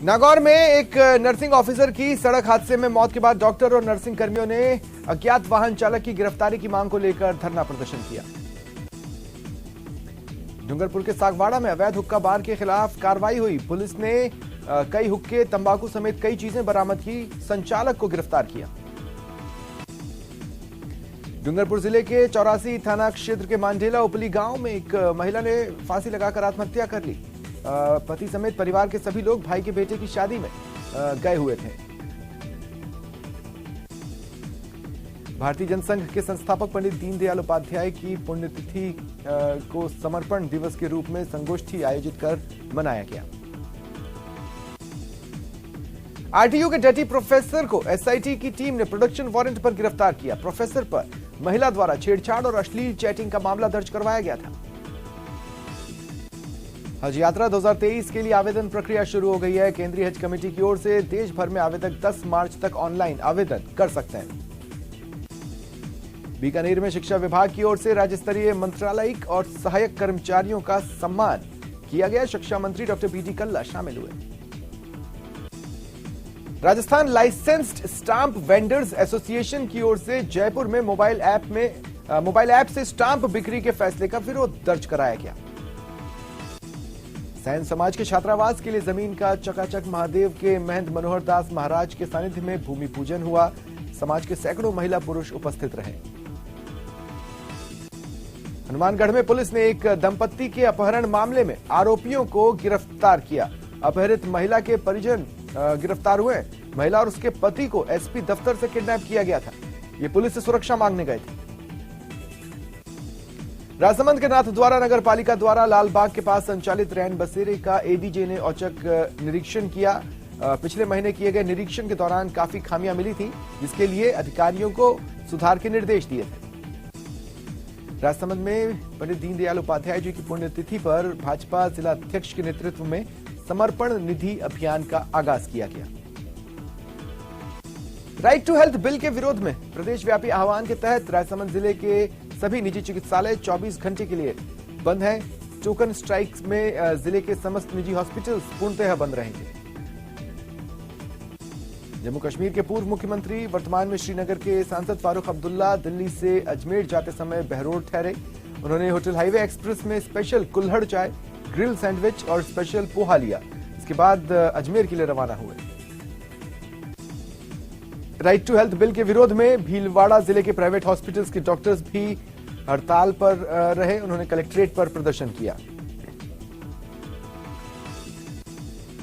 नागौर में एक nursing officer की सड़क हादसे में मौत के बाद डॉक्टर और नर्सिंग कर्मियों ने अज्ञात वाहन चालक की गिरफ्तारी की मांग को लेकर धरना प्रदर्शन किया। डूंगरपुर के सागवाड़ा में अवैध हुक्का बार के खिलाफ कार्रवाई हुई। पुलिस ने कई हुक्के, तंबाकू समेत कई चीजें बरामद की। संचालक को गिरफ्तार किया। डूंगरपुर जिले के 84 थाना क्षेत्र के मांडेला उपली गांव में एक महिला ने फांसी लगाकर आत्महत्या कर ली। पति समेत परिवार के सभी लोग भाई के बेटे की शादी में गए हुए थे। भारतीय जनसंघ के संस्थापक पंडित दीनदयाल उपाध्याय की पुण्यतिथि को समर्पण दिवस के रूप में संगोष्ठी आयोजित कर मनाया गया। आरटीयू के डटी प्रोफेसर को एसआईटी की टीम ने प्रोडक्शन वारंट पर गिरफ्तार किया। प्रोफेसर पर महिला द्वारा छेड़छाड़ और अश्लील चैटिंग का मामला दर्ज करवाया गया था। हज यात्रा 2023 के लिए आवेदन प्रक्रिया शुरू हो गई है। केंद्रीय हज कमेटी की ओर से देश भर में आवेदक 10 मार्च तक ऑनलाइन आवेदन कर सकते हैं। बीकानेर में शिक्षा विभाग की ओर से राज्य स्तरीय मंत्रालयिक और सहायक कर्मचारियों का सम्मान किया गया। शिक्षा मंत्री डॉक्टर बीडी कल्ला शामिल हुए। Rajasthan licensed stamp vendors association की ओर से जयपुर में मोबाइल ऐप से स्टाम्प बिक्री के फैसले का विरोध दर्ज कराया गया। सैन समाज के छात्रावास के लिए जमीन का चकाचक। महादेव के महंत मनोहर दास महाराज के सानिध्य में भूमि पूजन हुआ। समाज के सैकड़ों महिला पुरुष उपस्थित रहे। हनुमानगढ़ में पुलिस ने एक दंपत्ति के अपहरण मामले में आरोपियों को गिरफ्तार किया। अपहरित महिला के परिजन गिरफ्तार हुए। महिला और उसके पति को एसपी दफ्तर से किडनैप किया गया था। ये पुलिस से सुरक्षा मांगने गए थे। राजसमंद के नाथद्वारा नगर पालिका द्वारा लालबाग के पास संचालित रैन बसेरे का एडीजे ने औचक निरीक्षण किया। पिछले महीने किए गए निरीक्षण के दौरान काफी खामियां मिली थी, जिसके लिए अधिकारियों को सुधार के निर्देश दिए थे। राजसमंद में पंडित दीनदयाल उपाध्याय जी की पुण्यतिथि पर भाजपा जिला अध्यक्ष के नेतृत्व में समर्पण निधि अभियान का आगाज किया गया। राइट टू हेल्थ बिल के विरोध में प्रदेशव्यापी आह्वान के तहत राजसमंद जिले के सभी निजी चिकित्सालय 24 घंटे के लिए बंद हैं। टोकन स्ट्राइक में जिले के समस्त निजी हॉस्पिटल पूर्णतः बंद रहेंगे। जम्मू कश्मीर के पूर्व मुख्यमंत्री वर्तमान में श्रीनगर के सांसद फारूक अब्दुल्ला दिल्ली से अजमेर जाते समय बहरोड ठहरे। उन्होंने होटल हाईवे एक्सप्रेस में स्पेशल कुल्हड़ चाय, ग्रिल सैंडविच और स्पेशल पोहा लिया। इसके बाद अजमेर के लिए रवाना हुए। राइट टू हेल्थ बिल के विरोध में भीलवाड़ा जिले के प्राइवेट हॉस्पिटल्स के डॉक्टर्स भी हड़ताल पर रहे। उन्होंने कलेक्ट्रेट पर प्रदर्शन किया।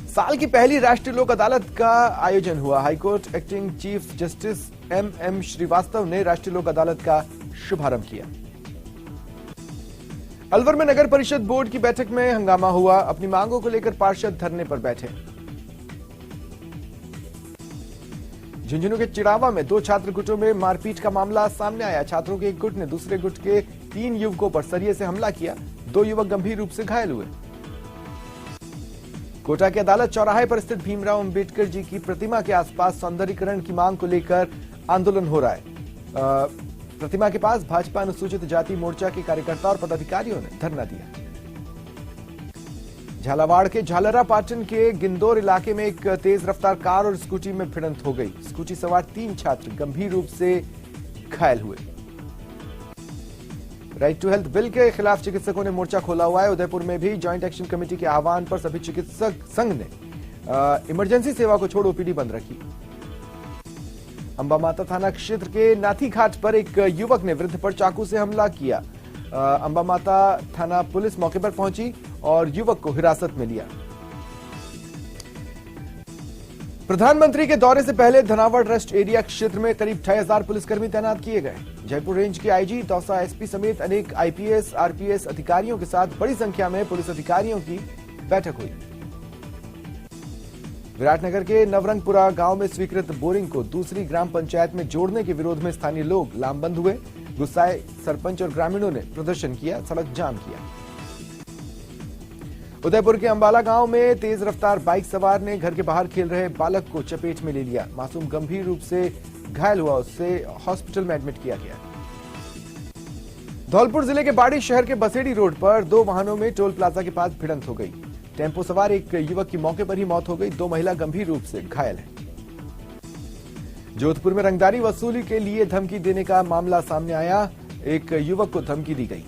साल की पहली राष्ट्रीय लोक अदालत का आयोजन हुआ। High court acting chief justice M Srivastava ने राष्ट्रीय लोक अदालत का शुभारंभ किया। अलवर में नगर परिषद बोर्ड की बैठक में हंगामा हुआ। अपनी मांगों को लेकर पार्षद धरने पर बैठे। झुंझुनू के चिड़ावा में 2 छात्र गुटों में मारपीट का मामला सामने आया। छात्रों के एक गुट ने दूसरे गुट के 3 युवकों पर सरिये से हमला किया। 2 युवक गंभीर रूप से घायल हुए। कोटा की अदालत चौराहे पर स्थित भीमराव अंबेडकर जी की प्रतिमा के आसपास सौंदर्यीकरण की मांग को लेकर आंदोलन हो रहा है। प्रतिमा के पास भाजपा अनुसूचित जाति मोर्चा के कार्यकर्ता और पदाधिकारियों ने धरना दिया। झालावाड़ के झालरा पाटन के गिंदौर इलाके में एक तेज रफ्तार कार और स्कूटी में भिड़ंत हो गई। स्कूटी सवार 3 छात्र गंभीर रूप से घायल हुए। राइट टू हेल्थ बिल के खिलाफ चिकित्सकों ने मोर्चा खोला हुआ है। उदयपुर में भी ज्वाइंट एक्शन कमेटी के आह्वान पर सभी चिकित्सक संघ ने इमरजेंसी सेवा को छोड़ ओपीडी बंद रखी। अंबामाता थाना क्षेत्र के नाथी घाट पर एक युवक ने वृद्ध पर चाकू से हमला किया। अंबामाता थाना पुलिस मौके पर पहुंची और युवक को हिरासत में लिया। प्रधानमंत्री के दौरे से पहले धनावड़ रेस्ट एरिया क्षेत्र में करीब 6000 पुलिसकर्मी तैनात किए गए। जयपुर रेंज के आईजी, दौसा एसपी समेत अनेक आईपीएस, आरपीएस अधिकारियों के साथ बड़ी संख्या में पुलिस अधिकारियों की बैठक हुई। विराटनगर के नवरंगपुरा गांव में स्वीकृत बोरिंग को दूसरी ग्राम पंचायत में जोड़ने के विरोध में स्थानीय लोग लामबंद हुए। गुस्साए सरपंच और ग्रामीणों ने प्रदर्शन किया, सड़क जाम किया। उदयपुर के अंबाला गांव में तेज रफ्तार बाइक सवार ने घर के बाहर खेल रहे बालक को चपेट में ले लिया। मासूम गंभीर रूप से घायल हुआ, उससे हॉस्पिटल में एडमिट किया गया। धौलपुर जिले के बाड़ी शहर के बसेड़ी रोड पर 2 वाहनों में टोल प्लाजा के पास भिड़ंत हो गई। टेम्पो सवार एक युवक की मौके पर ही मौत हो गई, 2 महिला गंभीर रूप से घायल है। जोधपुर में रंगदारी वसूली के लिए धमकी देने का मामला सामने आया, एक युवक को धमकी दी गई।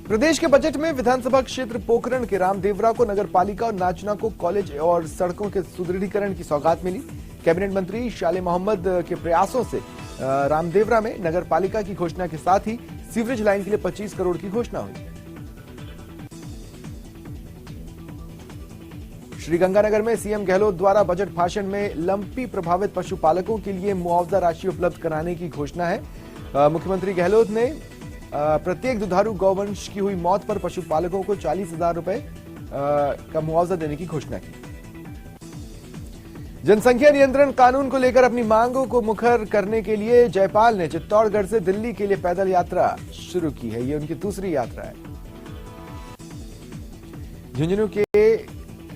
प्रदेश के बजट में विधानसभा क्षेत्र पोखरण के रामदेवरा को नगर पालिका और नाचना को कॉलेज और सड़कों के सुदृढ़ीकरण की सौगात मिली। कैबिनेट मंत्री शाले मोहम्मद के प्रयासों से रामदेवरा में नगर पालिका की घोषणा के साथ ही सीवरेज लाइन के लिए 25 करोड़ की घोषणा हुई। श्रीगंगानगर में सीएम गहलोत द्वारा बजट भाषण में लंपी प्रभावित पशुपालकों के लिए मुआवजा राशि उपलब्ध कराने की घोषणा है। मुख्यमंत्री गहलोत ने प्रत्येक दुधारू गौवंश की हुई मौत पर पशुपालकों को 40,000 रुपए का मुआवजा देने की घोषणा की। जनसंख्या नियंत्रण कानून को लेकर अपनी मांगों को मुखर करने के लिए जयपाल ने चित्तौड़गढ़ से दिल्ली के लिए पैदल यात्रा शुरू की है। ये उनकी दूसरी यात्रा है। झुंझुनू के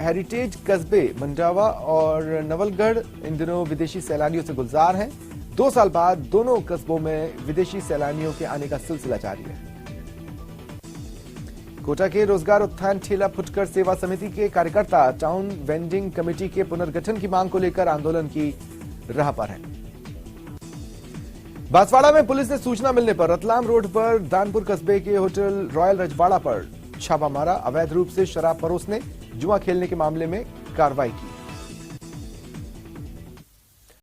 हेरिटेज कस्बे मंडावा और नवलगढ़ इन दिनों विदेशी सैलानियों से गुलजार हैं। 2 साल बाद दोनों कस्बों में विदेशी सैलानियों के आने का सिलसिला जारी है। कोटा के रोजगार उत्थान ठेला फुटकर सेवा समिति के कार्यकर्ता टाउन वेंडिंग कमेटी के पुनर्गठन की मांग को लेकर आंदोलन की राह पर हैं। बांसवाड़ा में पुलिस ने सूचना मिलने पर रतलाम रोड पर दानपुर कस्बे के होटल रॉयल रजवाड़ा पर छापा मारा। अवैध रूप से शराब परोसने, जुआ खेलने के मामले में कार्रवाई की।